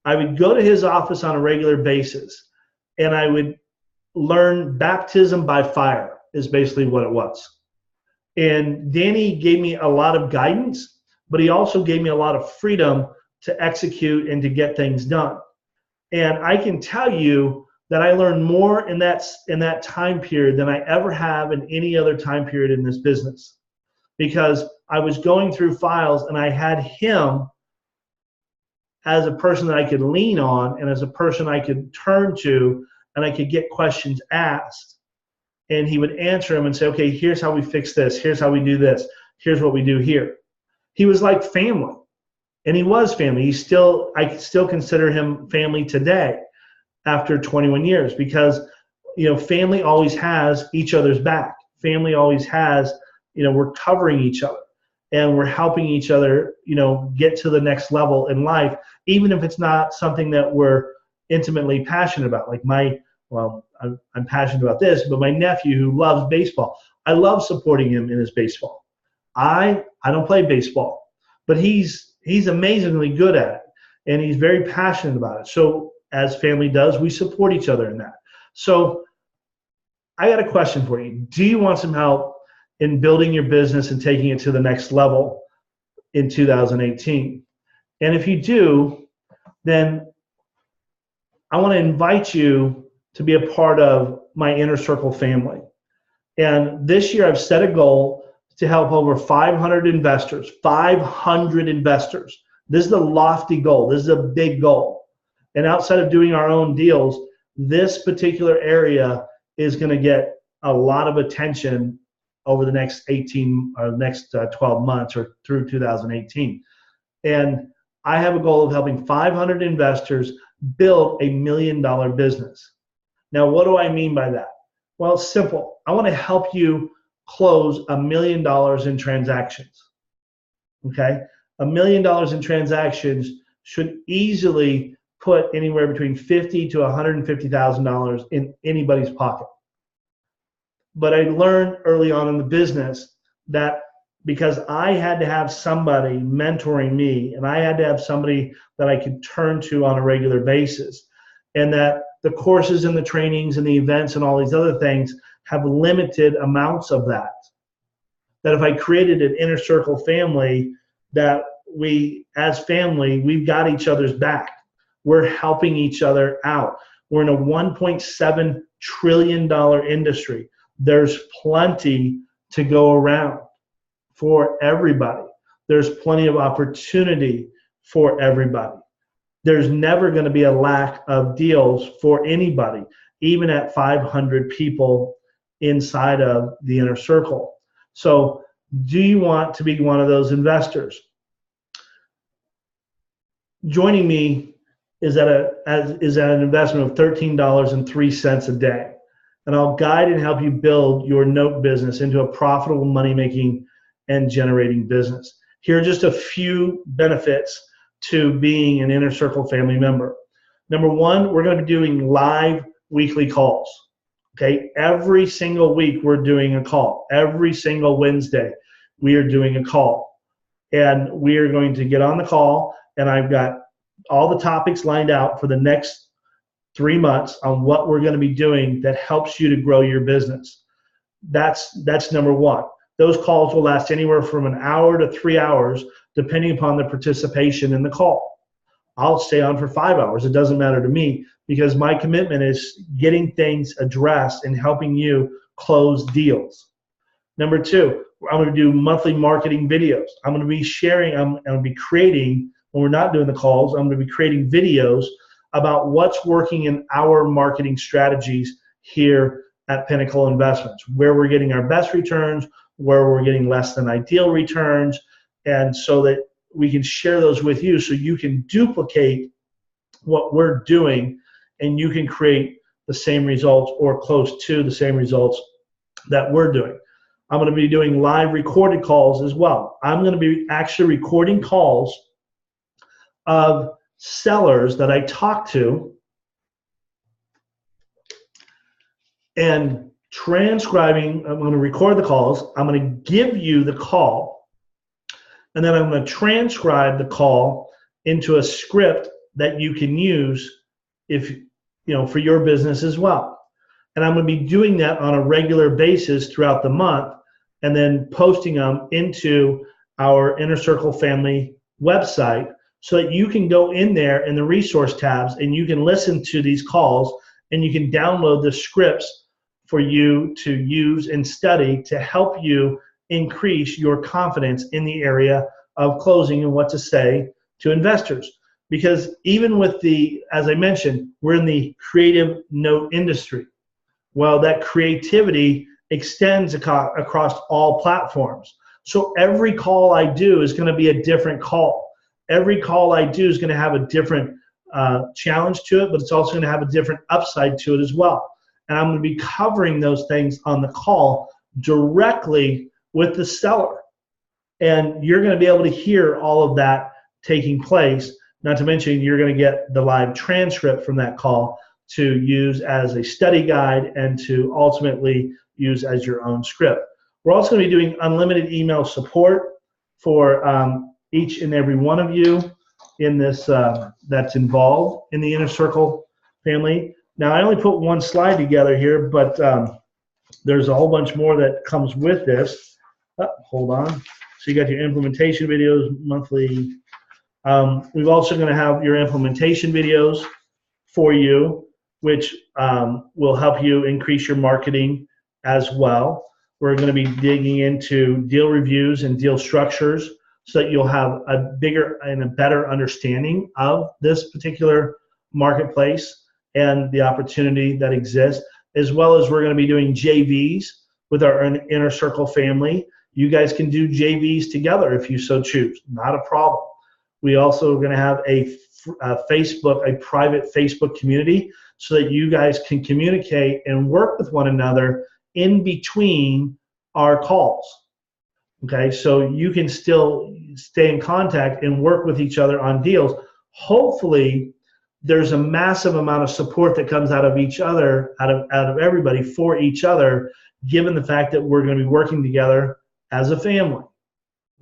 I would go to his office on a regular basis, and I would learn baptism by fire is basically what it was. And Danny gave me a lot of guidance, but he also gave me a lot of freedom to execute and to get things done. And I can tell you that I learned more in that time period than I ever have in any other time period in this business, because I was going through files and I had him as a person that I could lean on and as a person I could turn to, and I could get questions asked, and he would answer them and say, okay, here's how we fix this. Here's how we do this. Here's what we do here. He was like family, and he was family. I still consider him family today after 21 years, because, family always has each other's back. Family always has, we're covering each other and we're helping each other, get to the next level in life, even if it's not something that we're intimately passionate about. Like I'm passionate about this, but my nephew who loves baseball, I love supporting him in his baseball. I don't play baseball, but he's amazingly good at it, and he's very passionate about it. So as family does, we support each other in that. So I got a question for you. Do you want some help in building your business and taking it to the next level in 2018? And if you do, then I want to invite you to be a part of my Inner Circle family. And this year I've set a goal to help over 500 investors. 500 investors. This is a lofty goal. This is a big goal. And outside of doing our own deals, this particular area is going to get a lot of attention over the next 12 months or through 2018. And I have a goal of helping 500 investors build $1 million business. Now, what do I mean by that? Well, it's simple. I want to help you close $1 million in transactions. Okay, $1 million in transactions should easily put anywhere between $50,000 to $150,000 in anybody's pocket. But I learned early on in the business that because I had to have somebody mentoring me, and I had to have somebody that I could turn to on a regular basis, and that the courses and the trainings and the events and all these other things have limited amounts of that. That if I created an inner circle family, that we, as family, we've got each other's back. We're helping each other out. We're in a $1.7 trillion industry. There's plenty to go around for everybody. There's plenty of opportunity for everybody. There's never going to be a lack of deals for anybody, even at 500 people inside of the inner circle. So do you want to be one of those investors? Joining me is at an investment of $13.03 a day. And I'll guide and help you build your note business into a profitable money-making and generating business. Here are just a few benefits to being an Inner Circle family member. Number one, we're going to be doing live weekly calls. Okay, every single week we're doing a call. Every single Wednesday we are doing a call. And we are going to get on the call, and I've got all the topics lined out for the next 3 months on what we're going to be doing that helps you to grow your business. That's number one. Those calls will last anywhere from an hour to 3 hours, depending upon the participation in the call. I'll stay on for 5 hours. It doesn't matter to me, because my commitment is getting things addressed and helping you close deals. Number two, I'm going to do monthly marketing videos. I'm going to be sharing, I'm going to be creating, when we're not doing the calls, I'm going to be creating videos about what's working in our marketing strategies here at Pinnacle Investments, where we're getting our best returns, where we're getting less than ideal returns, and so that we can share those with you so you can duplicate what we're doing and you can create the same results or close to the same results that we're doing. I'm going to be doing live recorded calls as well. I'm going to be actually recording calls of sellers that I talk to and transcribing. I'm going to record the calls. I'm going to give you the call, and then I'm going to transcribe the call into a script that you can use if for your business as well. And I'm going to be doing that on a regular basis throughout the month, and then posting them into our Inner Circle family website so that you can go in there in the resource tabs and you can listen to these calls, and you can download the scripts for you to use and study to help you increase your confidence in the area of closing and what to say to investors. Because even with as I mentioned, we're in the creative note industry. Well, that creativity extends across all platforms. So every call I do is going to be a different call. Every call I do is going to have a different challenge to it, but it's also going to have a different upside to it as well. And I'm going to be covering those things on the call directly with the seller. And you're going to be able to hear all of that taking place. Not to mention, you're going to get the live transcript from that call to use as a study guide and to ultimately use as your own script. We're also going to be doing unlimited email support for each and every one of you in this that's involved in the Inner Circle family. Now, I only put one slide together here, but there's a whole bunch more that comes with this. Hold on. So you got your implementation videos monthly. We're also going to have your implementation videos for you, which will help you increase your marketing as well. We're going to be digging into deal reviews and deal structures so that you'll have a bigger and a better understanding of this particular marketplace and the opportunity that exists, as well as we're going to be doing JVs with our Inner Circle family. You guys can do JVs together if you so choose, not a problem. We also are going to have a private Facebook community so that you guys can communicate and work with one another in between our calls. Okay, so you can still stay in contact and work with each other on deals. Hopefully, there's a massive amount of support that comes out of each other, out of everybody for each other, given the fact that we're going to be working together as a family.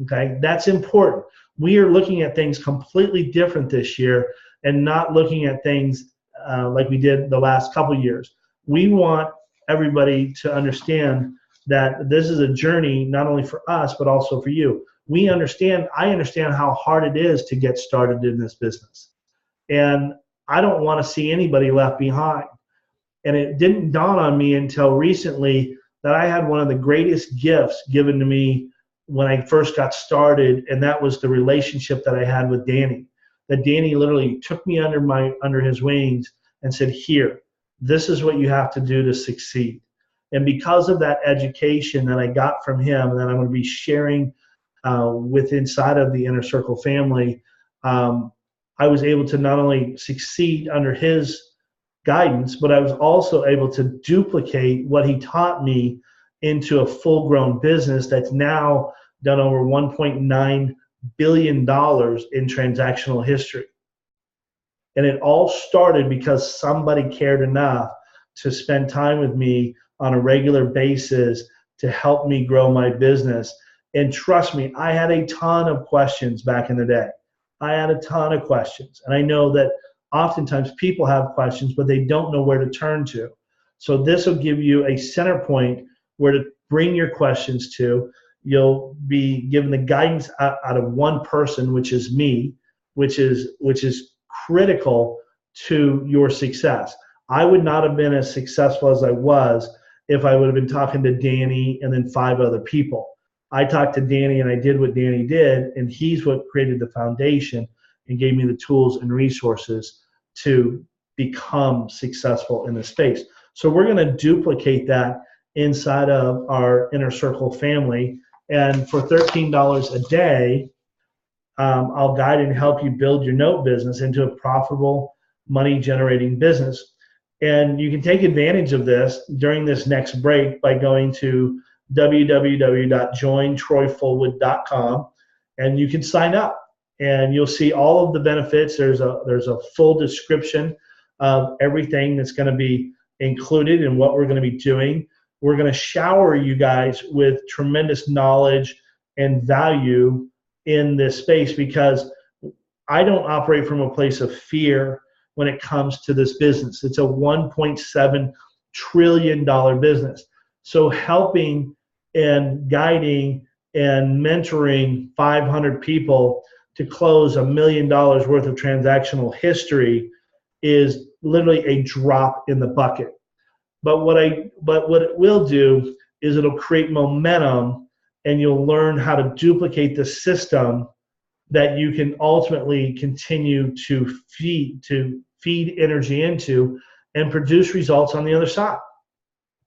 Okay, that's important. We are looking at things completely different this year and not looking at things like we did the last couple of years. We want everybody to understand that this is a journey not only for us, but also for you. I understand how hard it is to get started in this business. And I don't want to see anybody left behind. And it didn't dawn on me until recently that I had one of the greatest gifts given to me when I first got started, and that was the relationship that I had with Danny. That Danny literally took me under his wings and said, "Here, this is what you have to do to succeed." And because of that education that I got from him, and that I'm going to be sharing with inside of the Inner Circle family, I was able to not only succeed under his guidance, but I was also able to duplicate what he taught me into a full-grown business that's now done over $1.9 billion in transactional history. And it all started because somebody cared enough to spend time with me on a regular basis to help me grow my business. And trust me, I had a ton of questions back in the day. I had a ton of questions. And I know that oftentimes people have questions, but they don't know where to turn to. So this will give you a center point where to bring your questions to. You'll be given the guidance out of one person, which is me, which is critical to your success. I would not have been as successful as I was if I would have been talking to Danny and then 5 other people. I talked to Danny and I did what Danny did, and he's what created the foundation and gave me the tools and resources to become successful in this space. So we're going to duplicate that inside of our Inner Circle family. And for $13 a day, I'll guide and help you build your note business into a profitable, money-generating business. And you can take advantage of this during this next break by going to www.jointroyfullwood.com, and you can sign up. And you'll see all of the benefits. There's a full description of everything that's going to be included in what we're going to be doing. We're going to shower you guys with tremendous knowledge and value in this space, because I don't operate from a place of fear when it comes to this business. It's a $1.7 trillion business. So helping and guiding and mentoring 500 people to close $1 million worth of transactional history is literally a drop in the bucket. But what it will do is it'll create momentum, and you'll learn how to duplicate the system that you can ultimately continue to feed energy into and produce results on the other side.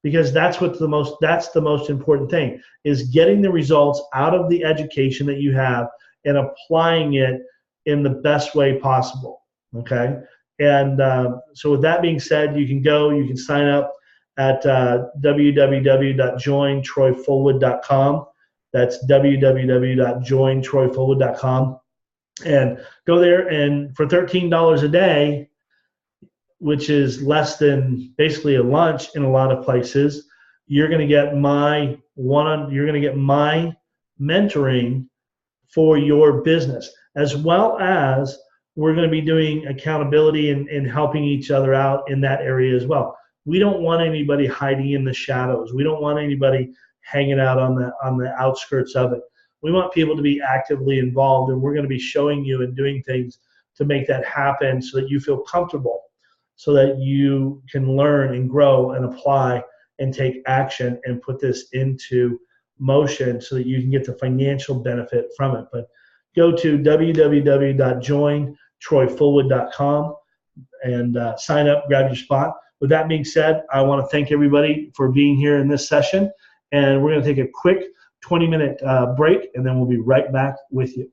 Because that's the most important thing, is getting the results out of the education that you have and applying it in the best way possible. Okay. And so with that being said, you can sign up at www.jointroyfullwood.com. That's www.jointroyfullwood.com, and go there, and for $13 a day, which is less than basically a lunch in a lot of places, you're going to get my mentoring for your business, as well as we're going to be doing accountability and helping each other out in that area as well. We don't want anybody hiding in the shadows. We don't want anybody hanging out on the outskirts of it. We want people to be actively involved, and we're going to be showing you and doing things to make that happen so that you feel comfortable, so that you can learn and grow and apply and take action and put this into motion so that you can get the financial benefit from it. But go to www.jointroyfullwood.com and sign up, grab your spot. With that being said, I want to thank everybody for being here in this session, and we're going to take a quick 20-minute break, and then we'll be right back with you.